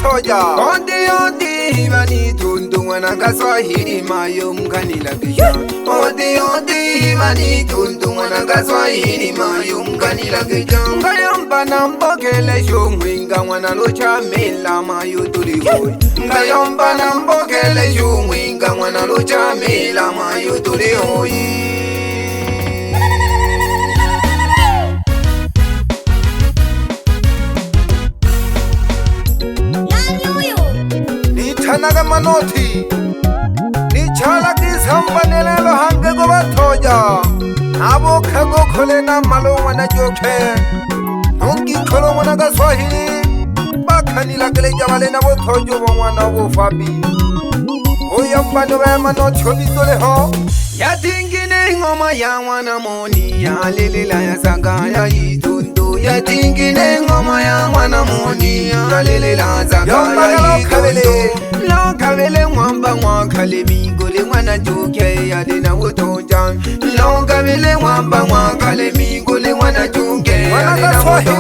batoja Odi bani tundu wana Kiswahili mayo mkanila kisha Odi bani tundu wana Kiswahili mayo mkanila kisha Ngayomba na mbokele shumwinga wana locha mela mayo tulihoy Ngayomba na mbokele shumwinga wana locha mela mayo tulihoy Naga manoti ni chala ki sambanele lo hange go batoja abo khago khole na malo wana joke nongi kholo wana Kiswahili bakhani lagele jamale na bo thojo bo wana bo fabi oyambano ba manoti obitole ho yatingine ngoma ya wana moni ya lelela ya sagaya itundu yatingine ngoma ya wana moni ya lelela sagaya itundu Lokabele mwamba mwakale migole mwana juke ya dena utoja Lokabele mwamba mwakale migole mwana juke ya dena utoja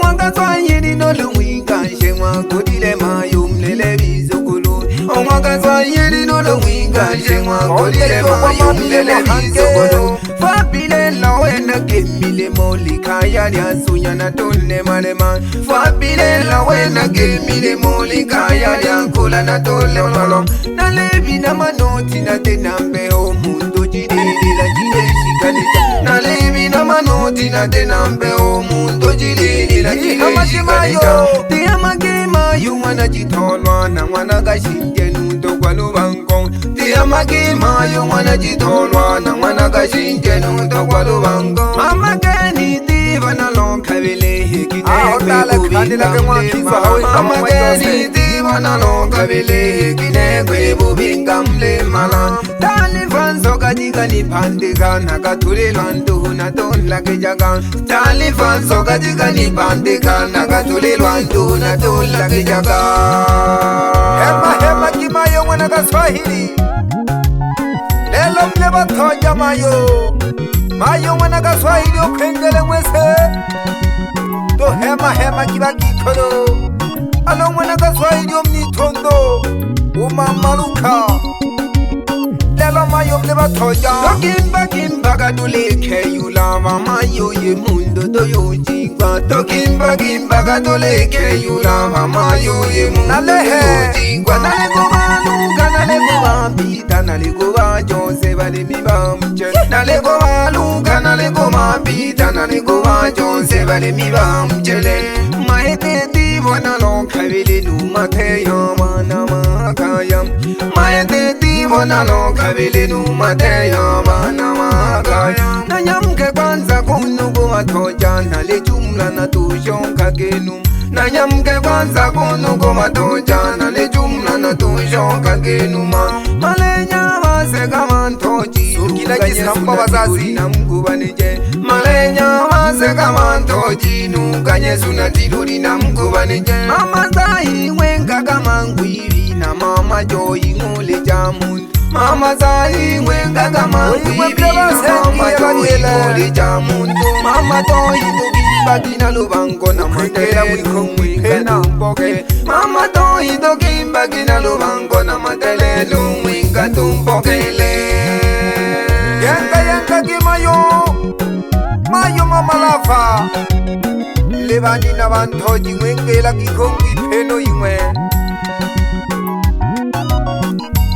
Mwanga Swahili no luwinga she mwakodile mayo mlele bizukulu Mwanga Swahili no luwinga she mwakodile mayo mlele bizukulu Fabile lawe na gemile moli kaya ya sunya na tole malema Fabile lawe na gemile moli kaya ya kula na tole malom Na levi na manoti na tenambe o mundo jidili la jide shikanita Na levi na manoti na tenambe o mundo jidili la jide shikanita Tia magema yu wana jitolwa na wana gashinje nuto kwa lubango Tia magema yu wana jitolwa na wana gashinje nuto kwa lubango Mama gani diva na lokabele hekine Mama gani diva na lokabele hekine kwebu bingamle mala Talifan soka jiga ni pandika nakatule lwandu na tola kijaga Talifan soka jiga ni pandika nakatule lwandu na tola kijaga Hema kimayo wana Kiswahili lelo mle batoja mayo wana Kiswahili okengele mwese to hema kiba kikolo alo mwana Kiswahili omnitondo umamaluka lelo mayo mle batoja Tokimba kaduleke yulava mayo ye mundo doyojigwa Tokimba kaduleke yulava mayo ye mundo doyojigwa Naleko baluka naleko bambita naleko bajose balemi bamche Naleko baluka naleko bambita naleko bajose balemi bamchele Maete divo na lokabele numate yamana makaya Maete divo na lokabele numate yamana makaya Nanyamke kwanza kunugo watoja nale jumla na tushonka genu Nanyamke kwanza kunugo watoja nale jumla na tushonka genu Malenya wase kama ntoji Sukila jisamba wazazi na mkubanije Malenya wase kama ntoji Nukanye sunatiluri na mkubanije Mama zahi wenga kama ngwiri Na mama joyi ngule jamun Mama zahi wenga kama ngwiri Na mama joyi ngule jamun Mama toyi tukimba kina lubango Na matela mwikongwika tumpoke Mama toyi tukimba kina lubango Na matele lumwinga tumpokele Yanga kimayo mama lafa Lebani na bantoji wengela kikongi peno yingwe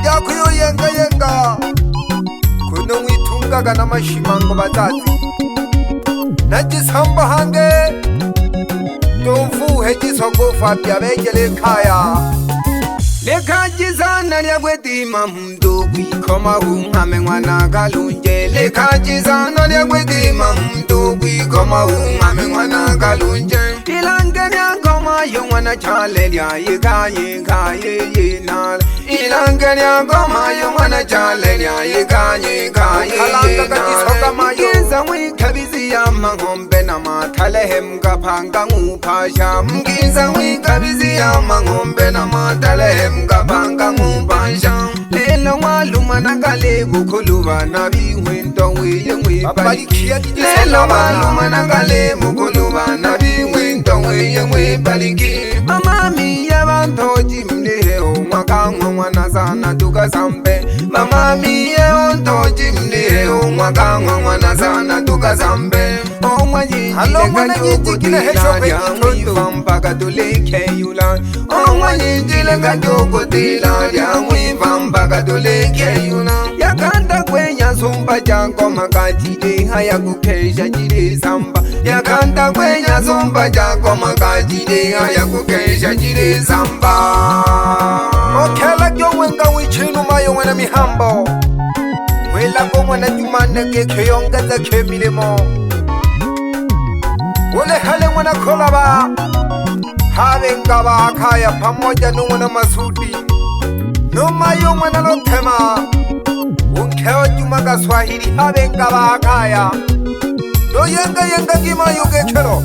Yakuyo yanga Kuno mwitungaga na mashimango bazazi Najisamba hange Tumfu hejisongo fabia begele kaya Lekajizana lyagwetima mdu kwikoma umame mwana kalunje Lekajizana lyagwetima mdu kwikoma umame mwana kalunje Ilange lyakoma yo mwana chale lyayika yenal Ilange lyakoma yo mwana chale lyayika yenal Mkiza mwikabizi ya mangombe na matale mkapanga ngupasha Mkiza mwikabizi ya mangombe na matale mkapanga ngupasha Lelo waluma nakale bukuluba na biwento weye mwebaliki Lelo waluma nakale bukuluba na biwento weye mwebaliki Mama mi yaba tukazambe mama miye ontoji mlihe omwaka mwana sana tukazambe Halo mwana nyinjile hesho mwiva mpaka tuleke yula omwanyinjile ngajokotila ya mwiva mpaka tuleke yula yakanda kwenya sumba jako makajide haya kukesha jide samba yakanda kwenya sumba jako makajide haya kukesha jide samba Okela kyomwenga wichinu mayo wana mihambo Mwela ko mwana jumane kekeyonga za kemilemo Ule hale mwana kolaba Habe ngaba akaya pamoja mwana Masudi Numayo mwana Lotema Unkeo jumaga Swahili habe ngaba akaya Do yenga gima yugekero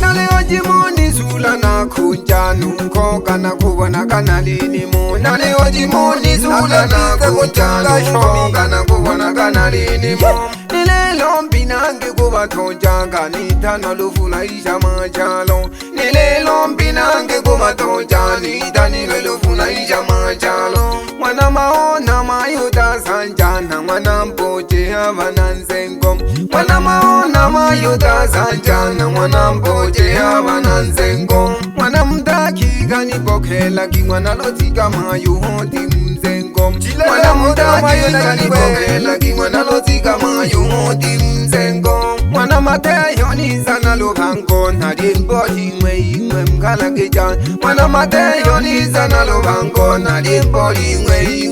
Naleo jimoni zula na kunja nunko kana kubona kana lini mo Naleo jimoni zula na kunja nunko kana kubona kana lini mo Nilelo mbinange kuba toja kanita nalufuna isha machalo Nilelo mbinange kuba toja nita nilufuna isha machalo Mwana maona mayuta sanjana mwana mpoche havana nzengo Mwana maona mayuta sanjana mwana mpoche havana nzengo Mwana mtaki gani kokela ki mwana lotika mayuhoti mzengo Mwana mtaki gani kokela ki mwana lotika mayuhoti mzengo Mwana mateyo ni sana lubango Nari mbodi mwe mkala keja Mwana mateyo ni sana lubango Nari mbodi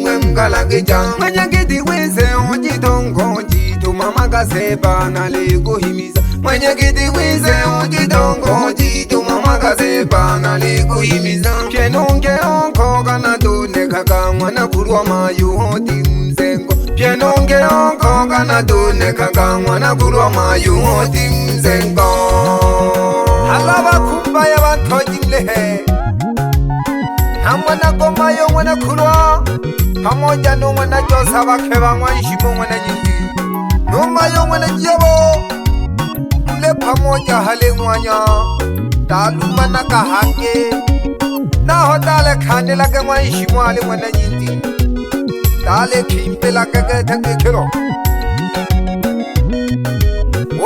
mwe mkala keja Mwenye kiti wese ojitongo Jitu mama kaseba na lego himiza Mwenye kiti wese ojitongo Jitu mama kaseba na lego himiza Pienonge onko kana dune kaka Mwana kurwa mayu hoti mzengo Pienonge onko kana dune kaka Mwana kurwa mayu hoti mzengo Halaba kumba ya bantoji mlehe Namwana goma yo mwana kurwa Pamoja mwana josa bakeba mwanshimo mwana nyingi Numa yo mwana jebo Mle pamoja hale mwanya Taluma na kahange Naho dale khane lage mwanshimo hale mwana nyingi Dale kimpe lage gete kilo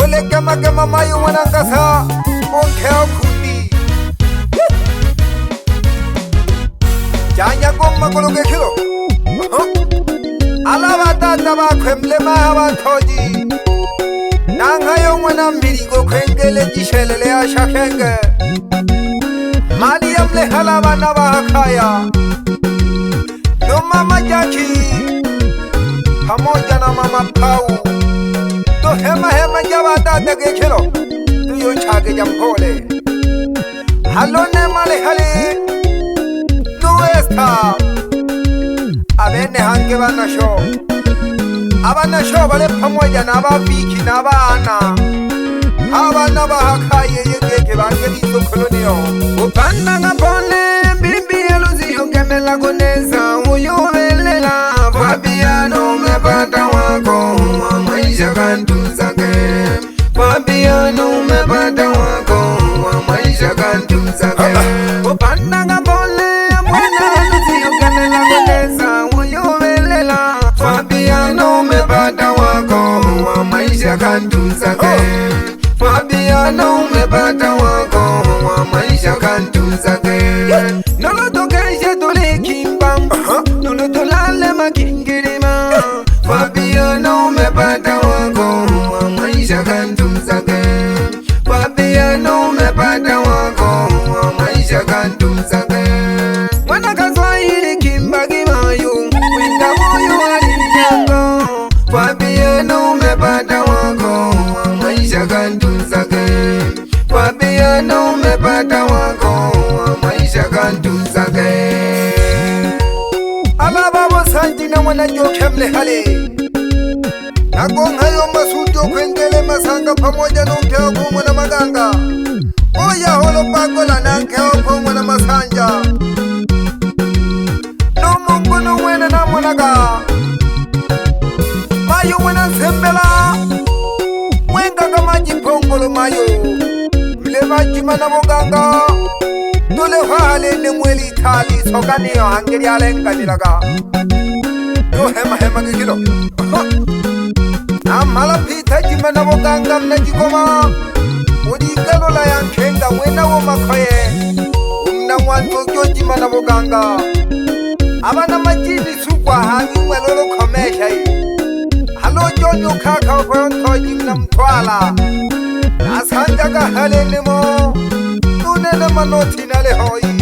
Ole kama mayo mwana ngasa Onkeo kundi Janya goma kologe kilo Alaba tata bakwe mlema abantoji Nangayo mwana mbirigo kwengele jishelele ya shakenge Mali ya mle halaba na bahakaya No mama Jaki Pamoja na mama Pau To hema jaba tata gekelo To yon chage jampole Halone male hali No esta Abene hange Abana sho bale pamoja na ababiki na abana Abana bahakaye yegeke bange bizo kolonio Upanda ngapone bibi eluzi yongemela koneza Uyovelela Fabiano mepata wako Maisha kantuzake Fabiano mepata wako Maisha kantuzake Upanda ngapone Mwena eluzi yongemela koneza Uyovelela Fabiano mepata wako wa maisha kantuzake Fabiano mepata wako wa maisha kantuzake Nolotokeshe tole kimbam Nolotolale makingirima Fabiano mepata wako wa maisha kantuzake Fabiano mepata wako wa maisha kantuzake Mwana kaswahili kimbagimayo Winda moyo alijango Fabiano mepata wako wa maisha kantuzake Fabiano mepata wako wa maisha kantuzake Alaba bosanji na mwana joke mle hale Nagonga yo Masudi kwengele masanga pamoja nunkeo kumwana maganga Oya holo pagola nankeo kumwana masanja No mungu nuwene na mwanaga Mayo mwana nsembela Mwenga kama jipongolo mayo Mle majima na muganga Tule hale ne mweli tali Soka niyo hangeri alenga nilaga yo hema ke kilo amala phitha jimana bokanga mna jikoma udikalo la yankhenga wena wo makhoye umna ngwanto kyo jimana bokanga abana majini sukwa hangi mwelolo khomesha yi halo jonyo khakha phonto jimna mthwala asanja ka halene mo tunene manothi nale hoyi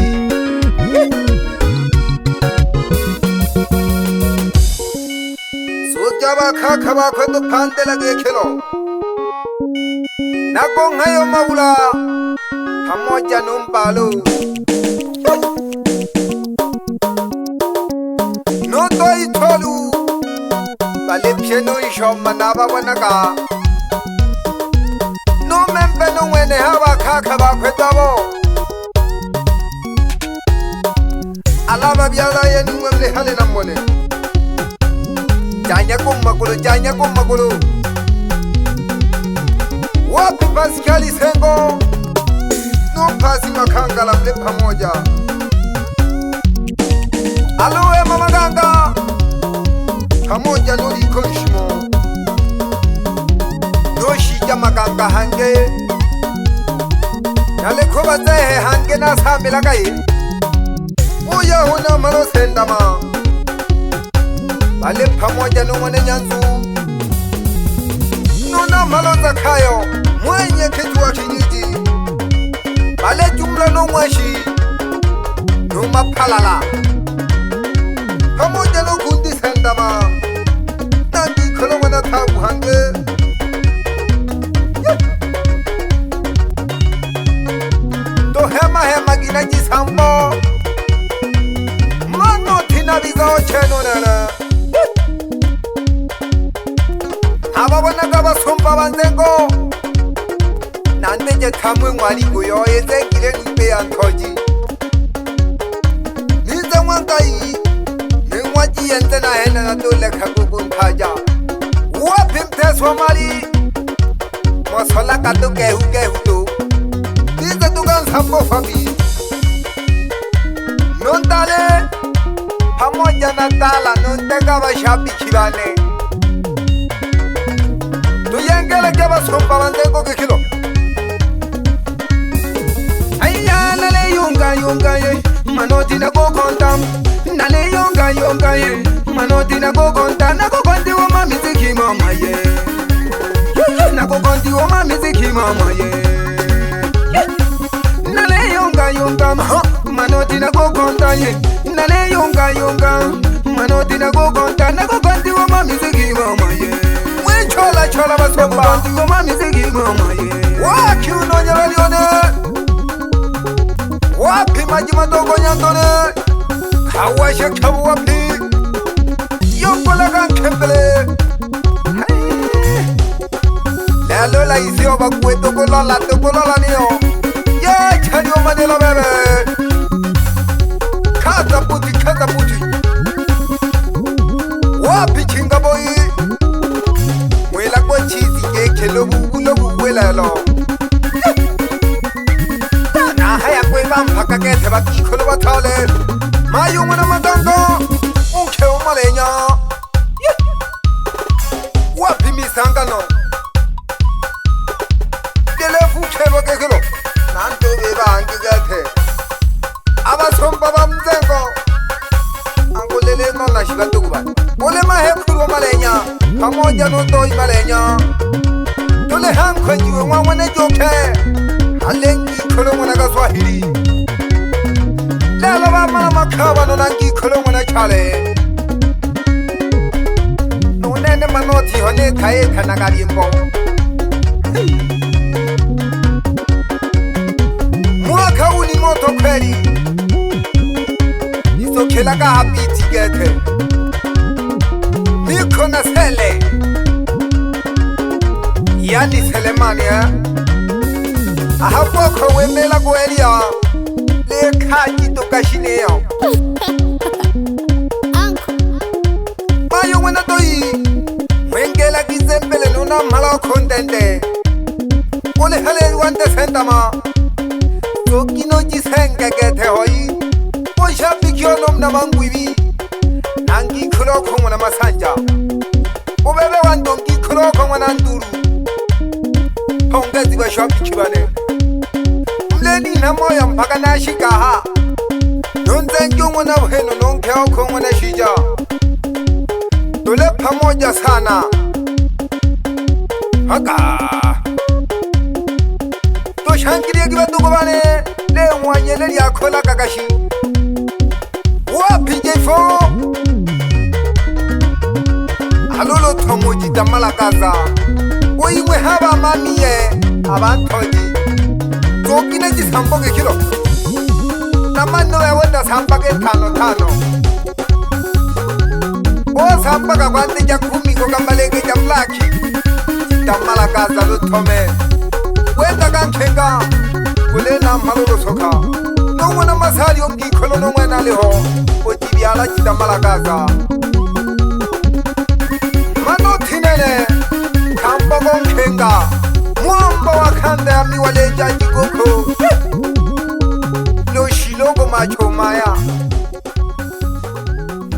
soja khakha ba khwe to phante lage khelo nakong hayo mawula hamoja numbalo no to itolu balepsheno ishoma naba wanaka no membe no wene haba khakha ba khwe tabo alaba byala yenu mwemle hale namone janya kummakulu wapi Pascal Sengo no pasi makangala mle pamoja aloe mama ganga pamoja no likonshimo no shija maganga hange yale koba zehe hange na samela kai uya huna maro sendama bale pamoja no mwana nyanzu nuna malo zakayo mwenye kijua kijiji bale jumla no mwashi no mapalala pamoja no kundi sendama nandi kolo mwana tabu hange to hema gina jisambo mano tina biza ocheno nana ababona ngabasomba banzengo nande nje kamwe mwali kuyo ezekile nipe yantoji nize mwangai ningwaji yenze na hena na dole kaguguntaja wapimteswa mali mwasola kato gehu tu nize tugan sambo fami nondale pamoja na tala nondega bashabi kibane tuyengele ke basomba banzengo ke kilo ayya nale yunga ye manoti na go kontam nale yunga ye manoti na go konta na go konti wo mami ziki mama ye na go konti wo mami ziki mama ye nale yunga manoti na go konta ye nale yunga manoti na go konta na go konti wo mami ziki mama ye chola basomba ngoma miziki ngoma ye waki unonya balione wapi maji madogo nyandone kawashe kabu wapi yokola kankembele lalo la isio bakwe tokolola niyo ya chanyo manela bebe kaza puti wapi chinga boy lobu welalo na haya kweba mpaka kethe bakikolo bathole mayungu na magango unkhe umalenya wapi misangano delefu khelo kekelo nanto beba angikethe abasomba bamzengo angolele nona shibatukuba ole mahekhulu malenya pamoja no toy malenya tole hankwenjiwe mwana joke halengi kholo mwana ka Swahili lelo ba mama makhaba no nangi kholo mwana chale no nene manoti hone khaye khana ka limbo mwaka uni moto kweli isokhela ka hapiti gethe nikona sele yani Selemani ahapoko wemela kwelia le khaji to kashineyo mayo wena toyi wengela kizembele nona mala kontente ole hale wante sentama to kino jisenge gethe hoyi posha bikyo nom na mangwibi Nangi kuloko mwana masanja Ubebe wandongi kuloko mwana nduru Hongezi wa shopi chibane Mleni na moya mpaka na shikaha Nonze njungu na uheno nonke oko mwana shija Tule pamoja sana Haka Toshangiria kiba tuko bane Le mwanyele ya kola kakashi Wapi jefo Alolo tomoji tamalakaza Oiwe haba mamiye Abantoji Tokine jisamboge kilo Namano ya wenda sambage tano O sambaga kwande ja kumi ko kambalege ja blaki Tamalakaza lutome Wenda kankenga Kulena malolo soka Nongwana masali ongi kolo nongwana leho Ojibiala jitamalakaza Mano tinene Kambogo nkenga Mwamba wakanda ya miwaleja jigoko Lo shilogo macho maya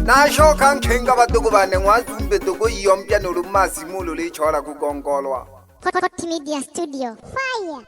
Nasho kankenga batuko bane Mwazumbe tuko yompya nurumasi mulo le chola kukongolwa Hot Media Studio. Fire!